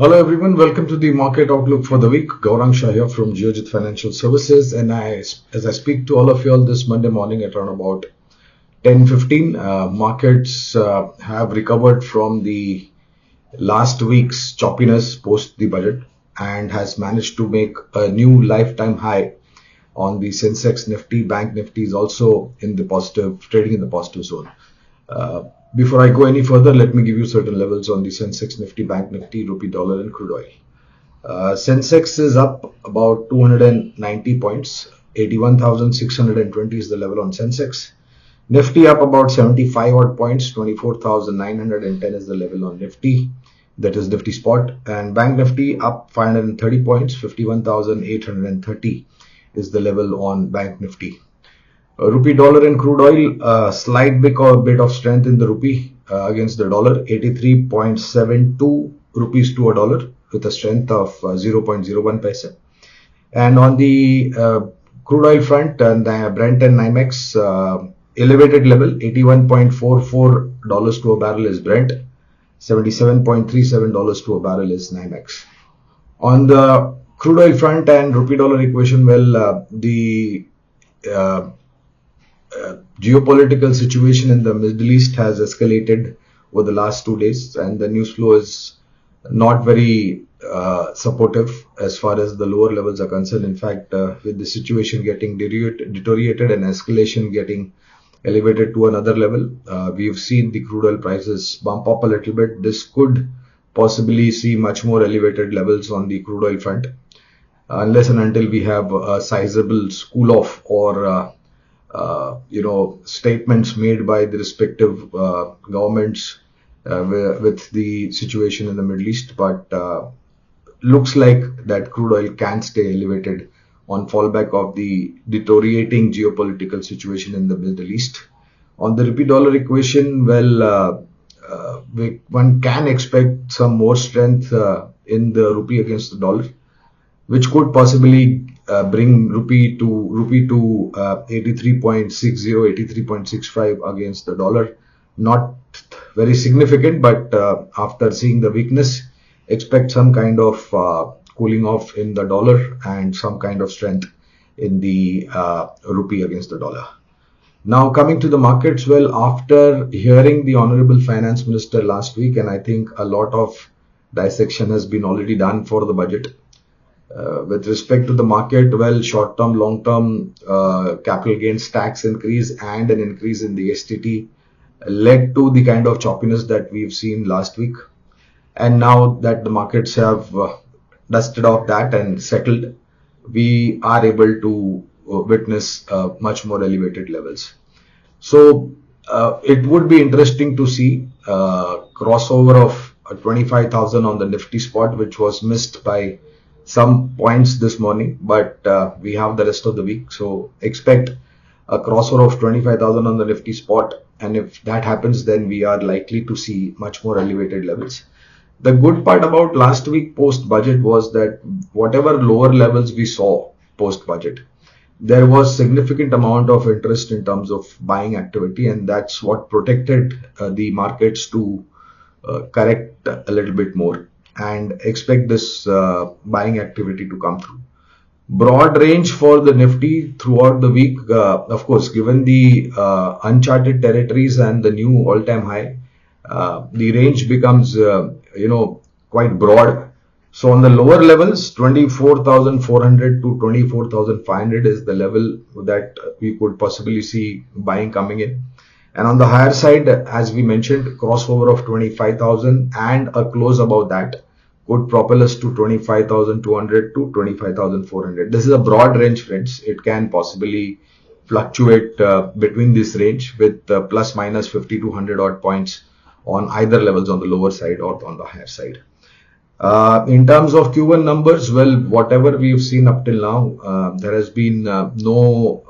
Hello everyone, welcome to the market outlook for the week. Gaurang Shah here from Geojit Financial Services, and as I speak to all of you all this Monday morning at around about 10:15, markets have recovered from the last week's choppiness post the budget and has managed to make a new lifetime high on the Sensex Nifty. Bank Nifty is also in the positive, trading in the positive zone. Before I go any further, let me give you certain levels on the Sensex Nifty, Bank Nifty, Rupee Dollar and crude oil. Sensex is up about 290 points. 81,620 is the level on Sensex. Nifty up about 75 odd points. 24,910 is the level on Nifty. That is Nifty Spot. And Bank Nifty up 530 points. 51,830 is the level on Bank Nifty. Rupee dollar and crude oil, slight bit of strength in the rupee against the dollar, 83.72 rupees to a dollar with a strength of 0.01 paisa. And on the crude oil front, the Brent and NYMEX elevated level, $81.44 to a barrel is Brent, $77.37 to a barrel is NYMEX. On the crude oil front and rupee dollar equation, the geopolitical situation in the Middle East has escalated over the last 2 days, and the news flow is not very supportive as far as the lower levels are concerned. In fact, with the situation getting deteriorated and escalation getting elevated to another level, we've seen the crude oil prices bump up a little bit. This could possibly see much more elevated levels on the crude oil front, unless and until we have a sizable cool off or statements made by the respective governments with the situation in the Middle East. But looks like that crude oil can stay elevated on fallback of the deteriorating geopolitical situation in the Middle East. On the rupee dollar equation, one can expect some more strength in the rupee against the dollar, which could possibly bring rupee to 83.60, 83.65 against the dollar. Not very significant, but after seeing the weakness, expect some kind of cooling off in the dollar and some kind of strength in the rupee against the dollar. Now coming to the markets, after hearing the Honorable Finance Minister last week, and I think a lot of dissection has been already done for the budget. With respect to the market, short-term, long-term capital gains tax increase and an increase in the STT led to the kind of choppiness that we've seen last week. And now that the markets have dusted off that and settled, we are able to witness much more elevated levels. So it would be interesting to see crossover of 25,000 on the Nifty spot, which was missed by some points this morning, but we have the rest of the week, so expect a crossover of 25,000 on the Nifty spot, and if that happens, then we are likely to see much more elevated levels. The good part about last week post budget was that whatever lower levels we saw post budget, there was significant amount of interest in terms of buying activity, and that's what protected the markets to correct a little bit more, and expect this buying activity to come through. Broad range for the Nifty throughout the week. Of course, given the uncharted territories and the new all-time high, the range becomes quite broad. So on the lower levels, 24,400 to 24,500 is the level that we could possibly see buying coming in. And on the higher side, as we mentioned, crossover of 25,000 and a close above that could propel us to 25,200 to 25,400. This is a broad range, friends. It can possibly fluctuate between this range with plus minus 50 to 100 odd points on either levels, on the lower side or on the higher side. In terms of Q1 numbers, whatever we've seen up till now, there has been no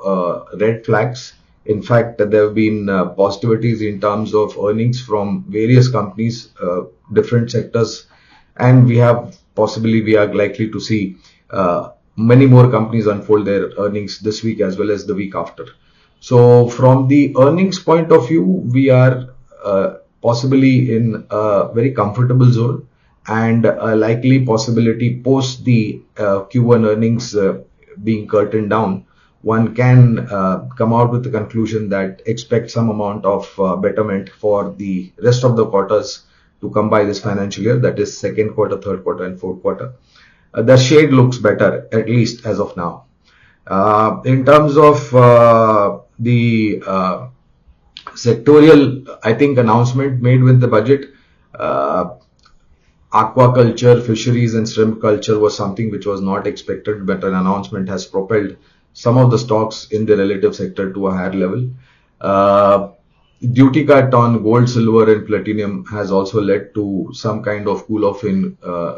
red flags. In fact, there have been positivities in terms of earnings from various companies, different sectors, and we are likely to see many more companies unfold their earnings this week as well as the week after. So from the earnings point of view, we are possibly in a very comfortable zone. and a likely possibility post the Q1 earnings being curtained down, one can come out with the conclusion that expect some amount of betterment for the rest of the quarters to come by this financial year, that is second quarter, third quarter, and fourth quarter. The shade looks better, at least as of now. In terms of the sectorial, I think, announcement made with the budget, uh, aquaculture, fisheries, and shrimp culture was something which was not expected, but an announcement has propelled some of the stocks in the relative sector to a higher level. Uh, Duty cut on gold, silver, and platinum has also led to some kind of cool off in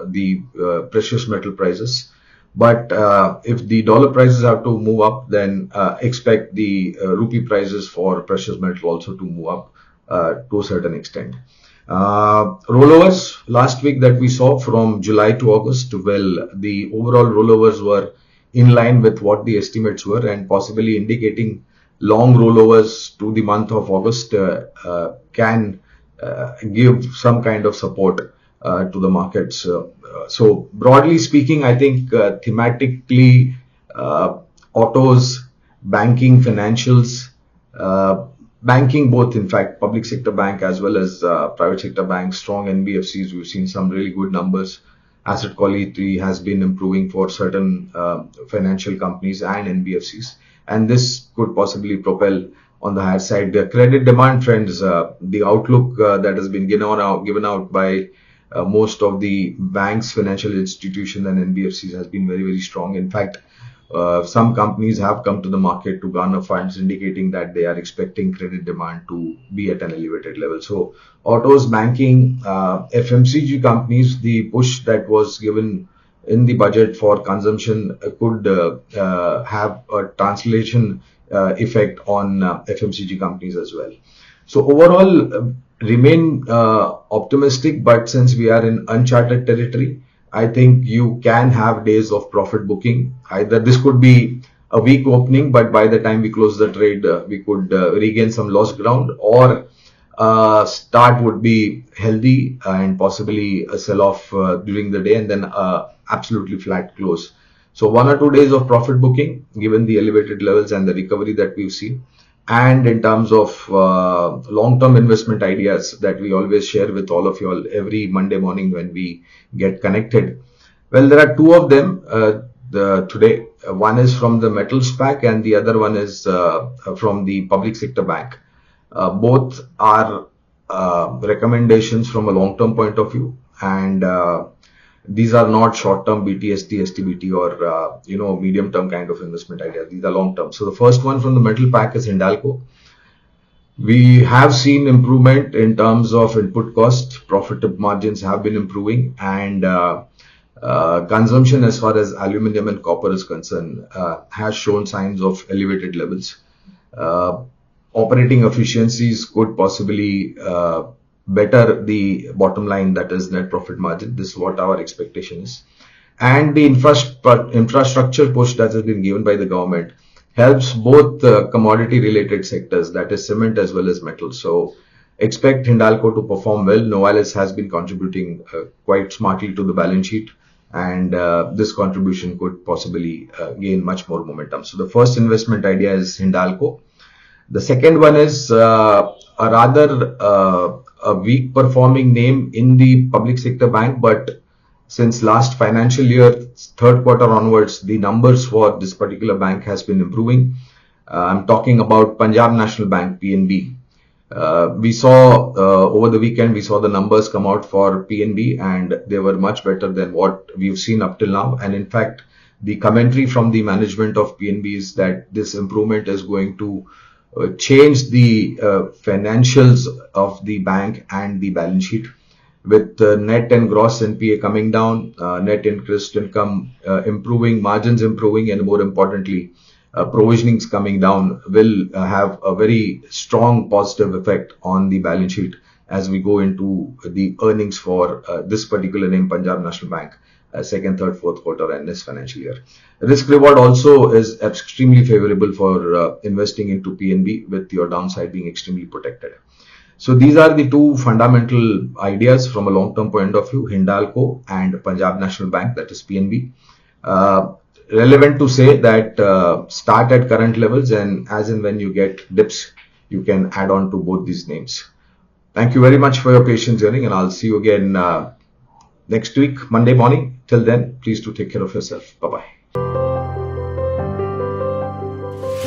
the precious metal prices. But if the dollar prices have to move up, then expect the rupee prices for precious metal also to move up to a certain extent. Rollovers last week that we saw from July to August, well, the overall rollovers were in line with what the estimates were and possibly indicating long rollovers to the month of August can give some kind of support to the markets. So broadly speaking, I think thematically, autos, banking, financials, banking, both in fact, public sector bank as well as private sector banks, strong NBFCs. We've seen some really good numbers. Asset quality has been improving for certain financial companies and NBFCs, and this could possibly propel on the higher side. The credit demand trends, the outlook that has been given out by most of the banks, financial institutions, and NBFCs has been very, very strong. In fact, some companies have come to the market to garner funds, indicating that they are expecting credit demand to be at an elevated level. So, autos, banking, FMCG companies, the push that was given in the budget for consumption could have a translation effect on FMCG companies as well. So overall, remain optimistic, but since we are in uncharted territory, I think you can have days of profit booking. Either this could be a weak opening, but by the time we close the trade, we could regain some lost ground, or start would be healthy and possibly a sell-off during the day, and then absolutely flat close. So 1 or 2 days of profit booking, given the elevated levels and the recovery that we've seen. And in terms of long-term investment ideas that we always share with all of you all every Monday morning when we get connected. Well, there are two of them today. One is from the metals pack and the other one is from the public sector bank. Both are recommendations from a long-term point of view, and these are not short-term BTST, STBT, or medium-term kind of investment ideas. These are long-term. So the first one from the metal pack is Hindalco. We have seen improvement in terms of input cost. Profit margins have been improving, and consumption as far as aluminum and copper is concerned has shown signs of elevated levels. Operating efficiencies could possibly better the bottom line, that is net profit margin. This is what our expectation is. And the infrastructure push that has been given by the government helps both commodity related sectors, that is cement as well as metal. So expect Hindalco to perform well. Novalis has been contributing quite smartly to the balance sheet, and this contribution could possibly gain much more momentum. So the first investment idea is Hindalco. The second one is a rather a weak performing name in the public sector bank, but since last financial year, third quarter onwards, the numbers for this particular bank has been improving. I'm talking about Punjab National Bank, PNB. We saw over the weekend, we saw the numbers come out for PNB, and they were much better than what we've seen up till now. And in fact, the commentary from the management of PNB is that this improvement is going to change the financials of the bank and the balance sheet, with net and gross NPA coming down, net interest income improving, margins improving, and more importantly, provisionings coming down will have a very strong positive effect on the balance sheet as we go into the earnings for this particular name, Punjab National Bank, second, third, fourth quarter and this financial year. Risk reward also is extremely favorable for investing into PNB, with your downside being extremely protected. So these are the two fundamental ideas from a long-term point of view, Hindalco and Punjab National Bank, that is PNB. Relevant to say that start at current levels, and as and when you get dips, you can add on to both these names. Thank you very much for your patience hearing, and I'll see you again next week, Monday morning. Till then, please do take care of yourself. Bye-bye.